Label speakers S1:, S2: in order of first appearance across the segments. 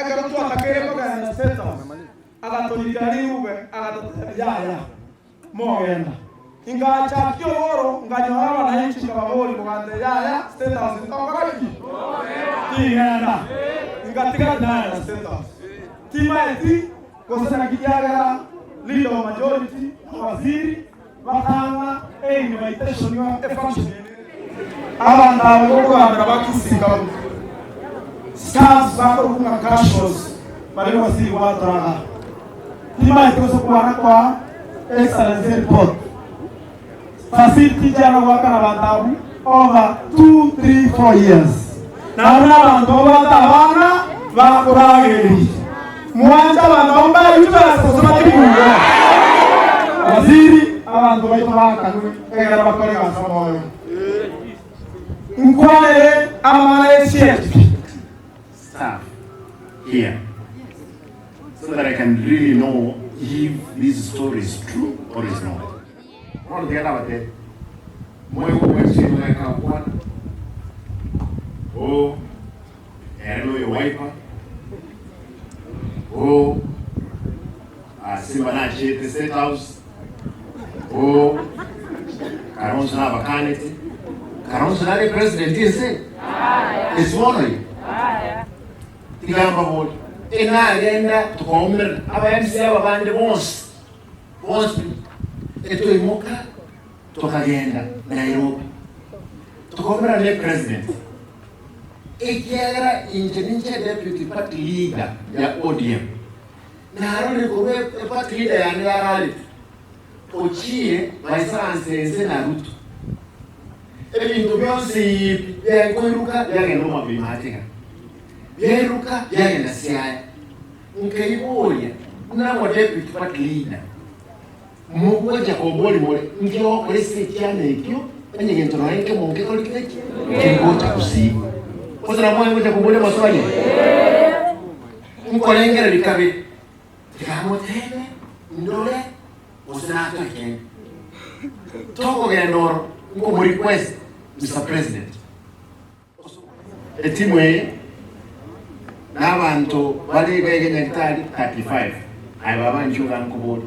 S1: eka mtu akakere kwa na state house akatolitari ube akataya mogenda ingacha Kiogoro nganyora wananchi kababoli mugande ya state house ngakaki tingenda ingatika na state house timaeti kosana kijagara leader of majority waziri batanga invitation ya function abanda boko abakisika staff bako kunga cashos bali waziri watanga timaeti kosokuana kwa excellence report facility jana wakana bandabu over 2, 3, 4 years na wana bandoba tabana bakurageli mwanja bandomba yuta sosoma tikungo waziri abantu baito bakanu egera bakore gasomoyo inquiry amale
S2: staff here so that I can really know if this story is true or is not. What the other day, my question like a what? Oh, hello, your wiper. Oh, Simba Arati, the state house. Oh, Karonso na vacanity. Karonso na the president is it? It's one of you. Tigamba board. Ina agenda tukomera aba MCA babande bonse eto imoka tukagenda Nairobi tukomera le president ekiagara injeninche deputy party leader ya ODM na harone kobe party leader ya Arati ochie baisanse na Ruto ebintu byose byakoiruka byagenda mabimatika yeruka yagenda siaya nkaiboya na deputy party leader mugoja koboli mole ngio kwese cyane ekyo anyegento na nke monke koli kiki kingocha kusiba kozera mwe ngoja kobole maswali nkolengera likabe tikamotene ndole usinato ken toko gendoro ngo mo request Mr. President etimwe n'abantu bali begenya kitali 35 aba babanjuga nkubolo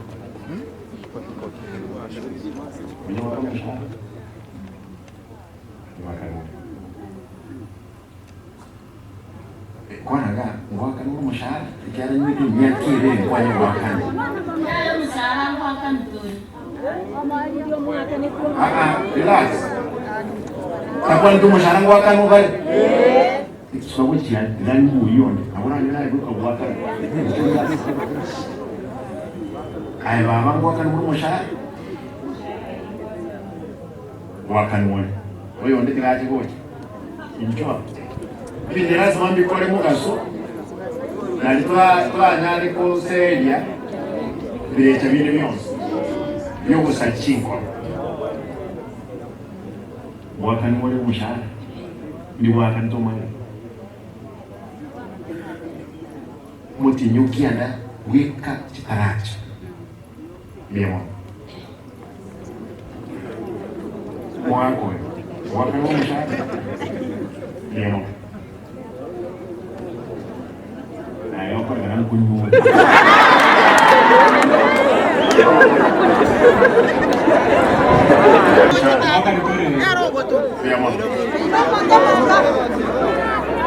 S2: kwanaga mwaka ni mushahara ikiara nyingi nyakire kwa ni mwaka ni mshahara mwaka mzuri relax kwa ndio mshahara mwaka ni bali so which ya ndani muione abona nina ibuka mwaka ai baba mwaka ni mushahara mwaka ni wewe wewe ndike gaje goje injwa bindi lazima mbikore mugaso na twa nali ko seria birecha bindi byose byo gusachinko mwaka ni wewe mushahara ni mwaka ntomani mutinyukiana wika chitaracha lemo mwako mwaka ni mushahara lemo ayo kwa ngana kunyu mwaka ni lemo